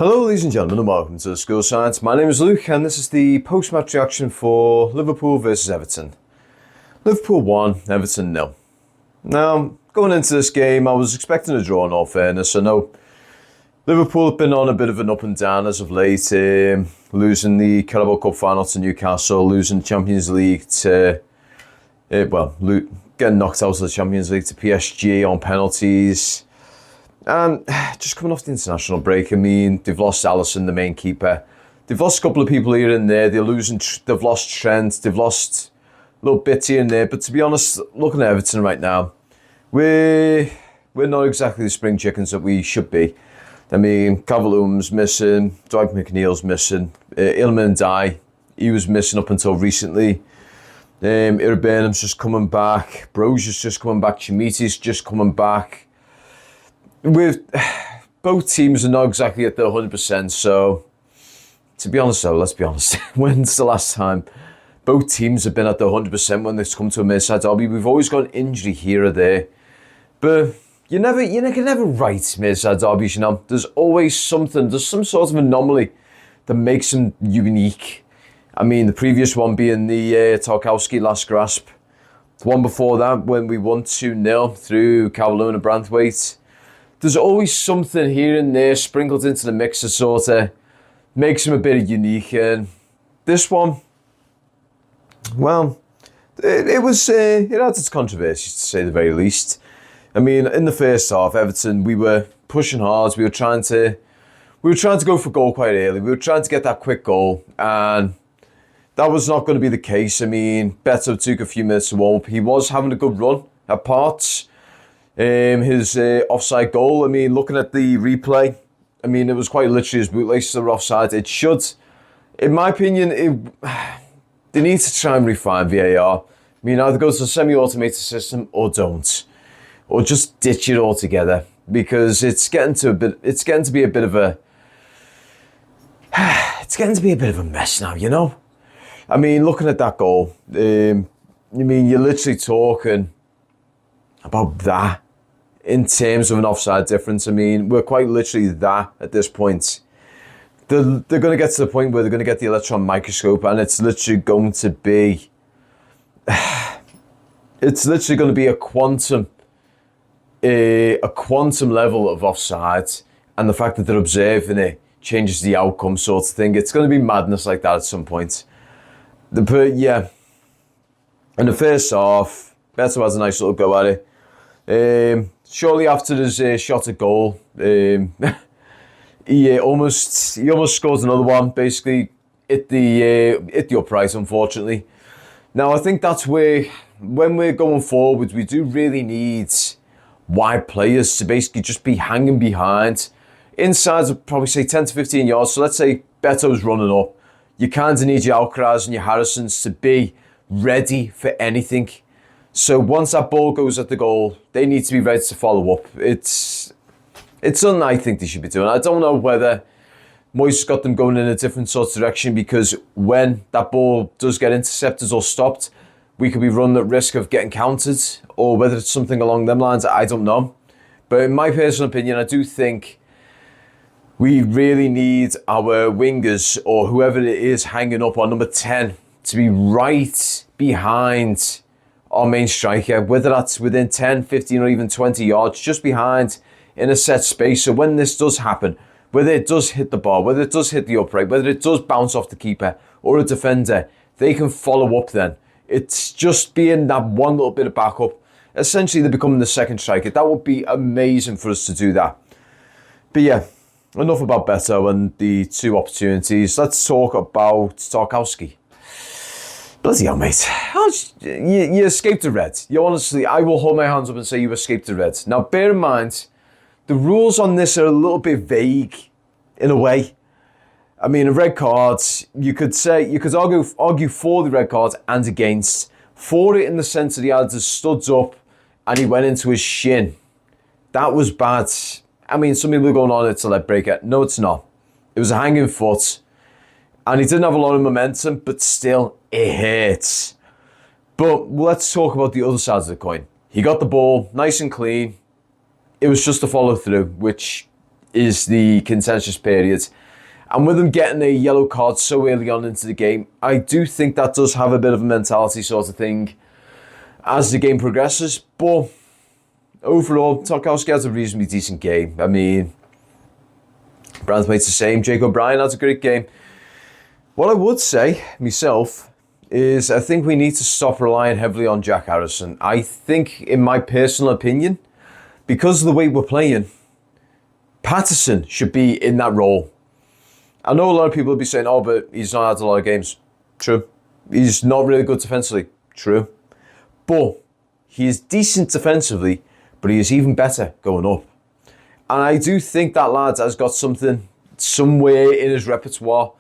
Hello ladies and gentlemen and welcome to School Science. My name is Luke and this is the post-match reaction for Liverpool versus Everton. Liverpool 1, Everton 0. Now, going into this game I was expecting a draw in all fairness. I know Liverpool have been on a bit of an up and down as of late, losing the Carabao Cup final to Newcastle, losing the Champions League to, getting knocked out of the Champions League to PSG on penalties. And just coming off the international break, I mean, they've lost Alisson, the main keeper. They've lost a couple of people here and there. They've lost Trent. They've lost little bits here and there. But to be honest, looking at Everton right now, we're not exactly the spring chickens that we should be. I mean, Calvert-Lewin's missing. Dwight McNeil's missing. Iliman Ndiaye, he was missing up until recently. Irabernam's just coming back. Brozier's just coming back. Chimiti's just coming back. With both teams are not exactly at their 100%, so to be honest though, let's be honest, when's the last time both teams have been at their 100% when it's come to a Merseyside derby? We've always got an injury here or there, but you can never write Merseyside derbies, you know. There's always something, there's some sort of anomaly that makes them unique. I mean, the previous one being the Tarkowski last grasp. The one before that when we won 2-0 through Calvert-Lewin and Branthwaite. There's always something here and there sprinkled into the mix that sort of makes them a bit unique. And this one, well, it had its controversies to say the very least. I mean, in the first half, Everton, we were pushing hard. We were trying to go for goal quite early. We were trying to get that quick goal, and that was not going to be the case. I mean, Beto took a few minutes to warm up. He was having a good run at parts. His offside goal, I mean, looking at the replay, I mean, it was quite literally his bootlaces are offside. It should, in my opinion, they need to try and refine VAR. I mean, either go to a semi-automated system or don't, or just ditch it altogether, because it's getting to be a bit of a mess now, you know. I mean, looking at that goal, I mean, you're literally talking about that in terms of an offside difference. I mean, we're quite literally that at this point. They're going to get to the point where they're going to get the electron microscope, and it's literally going to be a quantum level of offside, and the fact that they're observing it changes the outcome sort of thing. It's going to be madness like that at some point. But yeah, in the first half, Beto has a nice little go at it. Shortly after his shot at goal, he almost scores another one. Basically, hit the upright, unfortunately. Now I think that's where, when we're going forward, we do really need wide players to basically just be hanging behind inside of probably say 10 to 15 yards. So let's say Beto's running up. You kind of need your Alcaraz and your Harrisons to be ready for anything. So once that ball goes at the goal, they need to be ready to follow up. It's something I think they should be doing. I don't know whether Moyes got them going in a different sort of direction, because when that ball does get intercepted or stopped, we could be running at risk of getting countered, or whether it's something along them lines, I don't know. But in my personal opinion, I do think we really need our wingers, or whoever it is hanging up on number 10, to be right behind our main striker, whether that's within 10, 15 or even 20 yards, just behind in a set space. So when this does happen, whether it does hit the bar, whether it does hit the upright, whether it does bounce off the keeper or a defender, they can follow up then. It's just being that one little bit of backup. Essentially, they're becoming the second striker. That would be amazing for us to do that. But yeah, enough about Beto and the two opportunities. Let's talk about Tarkowski. Bloody hell, mate. You escaped the red. You honestly, I will hold my hands up and say you escaped the red. Now, bear in mind, the rules on this are a little bit vague, in a way. I mean, a red card, you could argue for the red card and against. For it in the sense that he had his studs up and he went into his shin. That was bad. I mean, some people are going on, it's a leg breaker. No, it's not. It was a hanging foot. And he didn't have a lot of momentum, but still, it hurts. But let's talk about the other side of the coin. He got the ball nice and clean. It was just a follow through, which is the contentious period. And with them getting a yellow card so early on into the game, I do think that does have a bit of a mentality sort of thing as the game progresses. But overall, Tarkowski has a reasonably decent game. I mean, Branthwaite's the same. Jake O'Brien has a great game. What I would say, myself, is I think we need to stop relying heavily on Jack Harrison. I think, in my personal opinion, because of the way we're playing, Patterson should be in that role. I know a lot of people will be saying, oh, but he's not had a lot of games. True. He's not really good defensively. True. But he is decent defensively, but he is even better going up. And I do think that lad has got something somewhere in his repertoire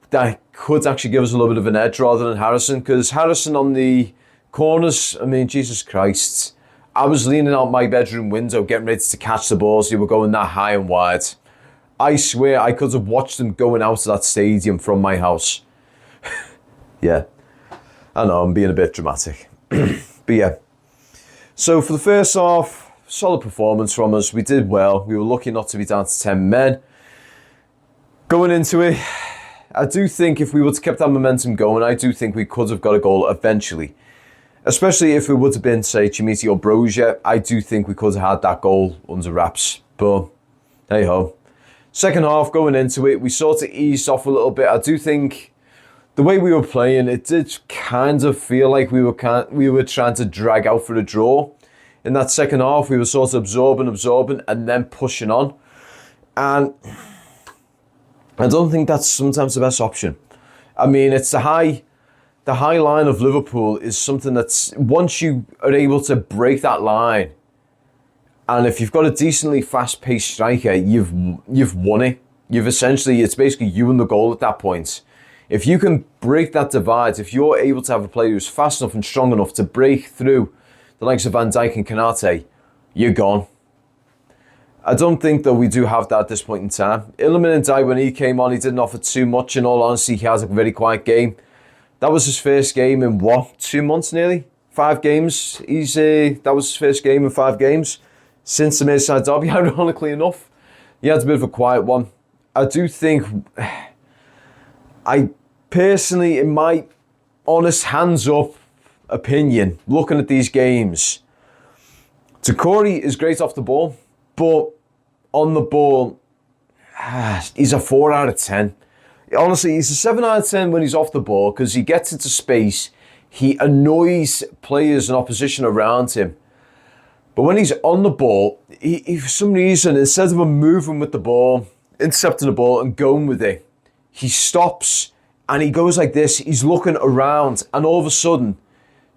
that could actually give us a little bit of an edge rather than Harrison. Because Harrison on the corners, I mean, Jesus Christ. I was leaning out my bedroom window getting ready to catch the balls. They were going that high and wide. I swear I could have watched them going out of that stadium from my house. Yeah. I know, I'm being a bit dramatic. But yeah. So for the first half, solid performance from us. We did well. We were lucky not to be down to 10 men. Going into it, I do think if we would have kept that momentum going, I do think we could have got a goal eventually. Especially if it would have been, say, Chimiti or Brozier, I do think we could have had that goal under wraps. But, hey-ho. Second half, going into it, we sort of eased off a little bit. I do think the way we were playing, it did kind of feel like we were trying to drag out for a draw. In that second half, we were sort of absorbing, and then pushing on. And I don't think that's sometimes the best option. I mean, it's the high line of Liverpool is something that's, once you are able to break that line, and if you've got a decently fast-paced striker, you've won it. It's basically you and the goal at that point. If you can break that divide, if you're able to have a player who's fast enough and strong enough to break through the likes of Van Dijk and Konate, you're gone. I don't think that we do have that at this point in time. Iliman Ndiaye, when he came on, he didn't offer too much. In all honesty, he has a very quiet game. That was his first game in 2 months nearly? 5 games. That was his first game in 5 games since the Merseyside derby, ironically enough. He had a bit of a quiet one. I do think, I personally, in my honest hands-up opinion, looking at these games, Doucouré is great off the ball, but on the ball, he's a 4 out of 10. Honestly, he's a 7 out of 10 when he's off the ball because he gets into space, he annoys players and opposition around him. But when he's on the ball, he for some reason, instead of him moving with the ball, intercepting the ball and going with it, he stops and he goes like this. He's looking around, and all of a sudden,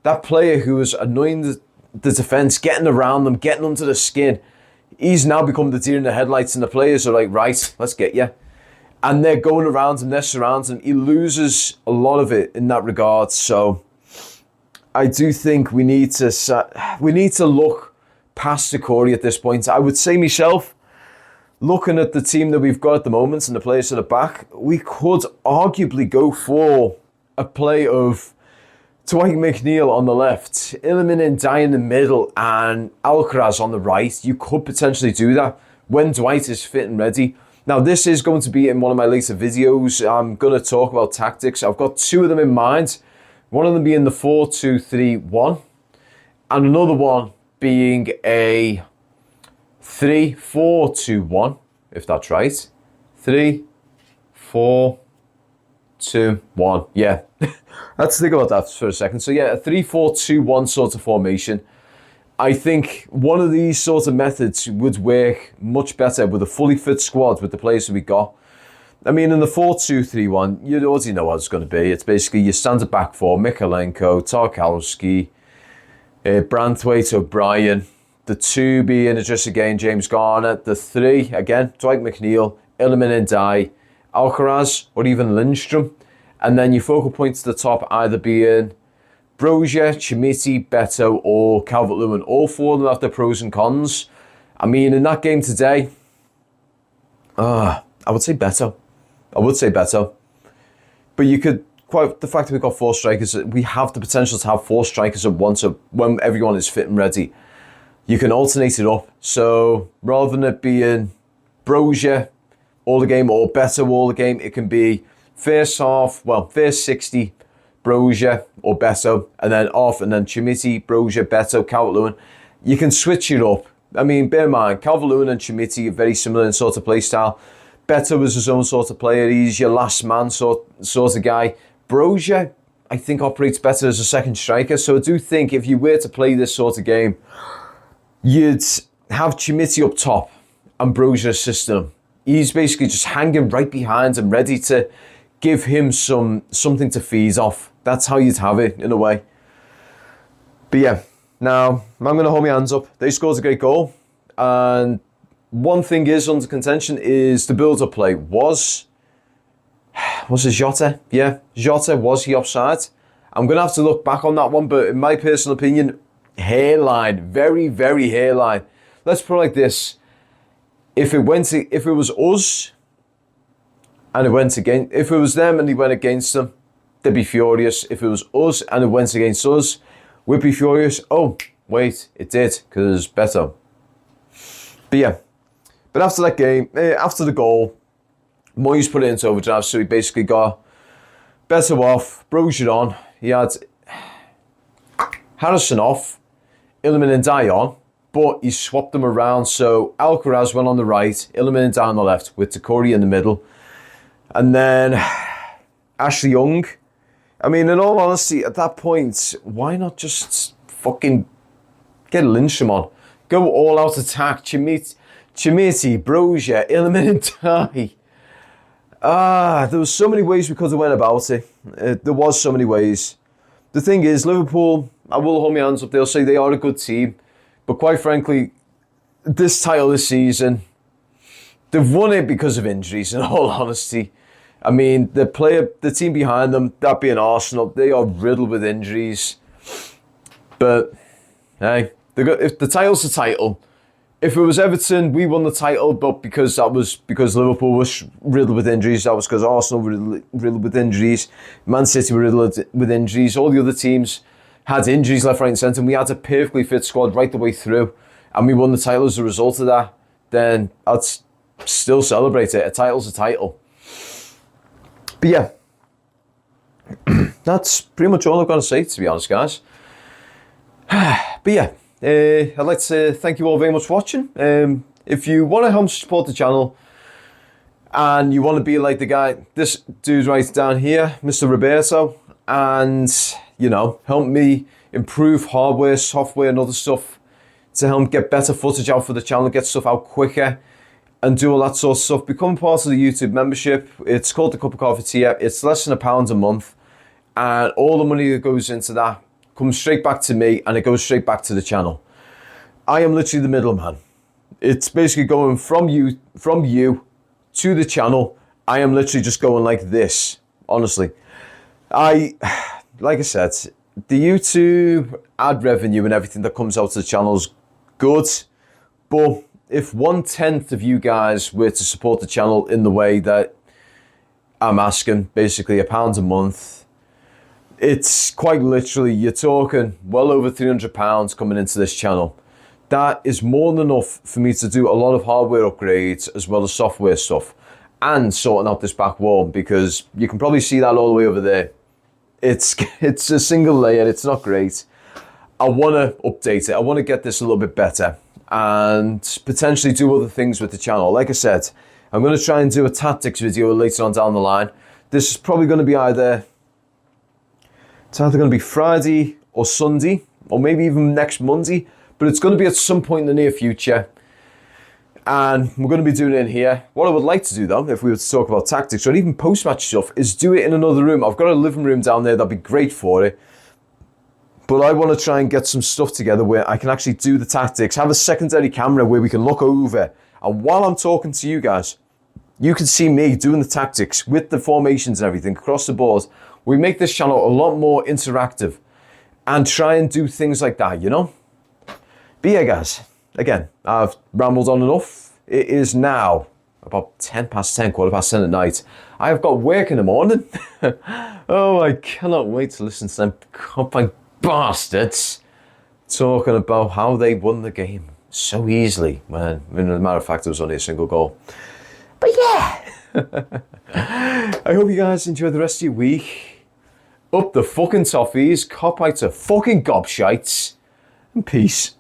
that player who was annoying the defence, getting around them, getting under the skin, he's now become the deer in the headlights, and the players are like, right, let's get you. And they're going around him, they're surrounding him. He loses a lot of it in that regard. So I do think we need to look past Doucouré at this point. I would say myself, looking at the team that we've got at the moment and the players at the back, we could arguably go for a play of Dwight McNeil on the left, Iliman Ndiaye in the middle, and Alcaraz on the right. You could potentially do that when Dwight is fit and ready. Now, this is going to be in one of my later videos. I'm going to talk about tactics. I've got 2 of them in mind. One of them being the 4-2-3-1, and another one being a 3-4-2-1, if that's right. 3-4-2-1. Yeah. Let's think about that for a second. So yeah, a 3-4-2-1 sort of formation. I think one of these sort of methods would work much better with a fully fit squad with the players that we got. I mean, in the 4-2-3-1, you already know what it's going to be. It's basically your standard back four: Mykolenko, Tarkowski, Branthwaite, O'Brien. The 2 being just again James Garner. The 3, again, Dwight McNeil, Iliman Ndiaye, Alcaraz, or even Lindstrom. And then your focal points at the top either being Brozier, Chimiti, Beto, or Calvert-Lewin. All 4 of them have their pros and cons. I mean, in that game today, I would say Beto. But you could, quite the fact that we've got 4 strikers, we have the potential to have 4 strikers at once when everyone is fit and ready. You can alternate it up. So rather than it being Brozier all the game or Beto all the game. It can be first 60, Brozier or Beto, and then off, and then Chimiti, Brozier, Beto, Calvert-Lewin. You can switch it up. I mean, bear in mind, Calvert-Lewin and Chimiti are very similar in sort of play style. Beto is his own sort of player. He's your last man sort of guy. Brozier, I think, operates better as a second striker. So I do think if you were to play this sort of game, you'd have Chimiti up top and Brozier assisting him. He's basically just hanging right behind and ready to give him something to feed off. That's how you'd have it, in a way. But yeah, now I'm going to hold my hands up. They scored a great goal. And one thing is under contention is the build-up play. Was it Jota? Yeah, Jota, was he offside? I'm going to have to look back on that one, but in my personal opinion, hairline, very, very hairline. Let's put it like this. If it was us, and it went against, if it was them and he went against them, they'd be furious. If it was us and it went against us, we'd be furious. Oh, wait, it did, because better. But yeah, but after that game, after the goal, Moyes put it into overdrive, so he basically got Beto off, Brozier on. He had Harrison off, Iliman and Ndiaye on, but he swapped them around. So Alcaraz went on the right, Iliman and Ndiaye on the left, with Takori in the middle. And then Ashley Young. I mean, in all honesty, at that point, why not just fucking get Lindstrom on? Go all out attack. Chimiti, Brozier, Iliman and Ndiaye. There was so many ways we could have went about it. There was so many ways. The thing is, Liverpool, I will hold my hands up. They'll say they are a good team. But quite frankly, this title this season, they've won it because of injuries, in all honesty. I mean, the team behind them, that being Arsenal, they are riddled with injuries. But, hey, if the title's the title. If it was Everton, we won the title, but because Liverpool was riddled with injuries, that was because Arsenal were riddled with injuries, Man City were riddled with injuries, all the other teams had injuries left, right and centre, and we had a perfectly fit squad right the way through, and we won the title as a result of that, then I'd still celebrate it. A title's a title. But yeah, that's pretty much all I've got to say, to be honest, guys. But yeah, I'd like to thank you all very much for watching. If you want to help support the channel and you want to be like this dude right down here, Mr. Roberto, and, you know, help me improve hardware, software and other stuff to help get better footage out for the channel, get stuff out quicker and do all that sort of stuff, become part of the YouTube membership. It's called the Cup of Coffee Tier. It's less than £1 a month, and all the money that goes into that comes straight back to me, and it goes straight back to the channel. I am literally the middleman. It's basically going from you to the channel. I am literally just going like this, honestly. Like I said, the YouTube ad revenue and everything that comes out to the channel is good, but if 1/10 of you guys were to support the channel in the way that I'm asking, basically £1 a month, it's quite literally, you're talking well over £300 coming into this channel. That is more than enough for me to do a lot of hardware upgrades as well as software stuff and sorting out this back wall, because you can probably see that all the way over there. It's a single layer, it's not great. I want to update it. I want to get this a little bit better and potentially do other things with the channel. Like I said, I'm going to try and do a tactics video later on down the line. This is probably going to be either going to be Friday or Sunday, or maybe even next Monday, but it's going to be at some point in the near future. And we're going to be doing it in here. What I would like to do though, if we were to talk about tactics or even post-match stuff, is do it in another room. I've got a living room down there, that'd be great for it. But I want to try and get some stuff together where I can actually do the tactics, have a secondary camera where we can look over. And while I'm talking to you guys, you can see me doing the tactics with the formations and everything across the board. We make this channel a lot more interactive and try and do things like that, you know? But yeah, guys, again, I've rambled on enough. It is now about 10 past 10, quarter past 10 at night. I have got work in the morning. Oh, I cannot wait to listen to them combined bastards talking about how they won the game. so easily, man. I mean, as a matter of fact, it was only a single goal. But yeah, I hope you guys enjoy the rest of your week. Up the fucking toffees, cop out to fucking gobshites, and peace.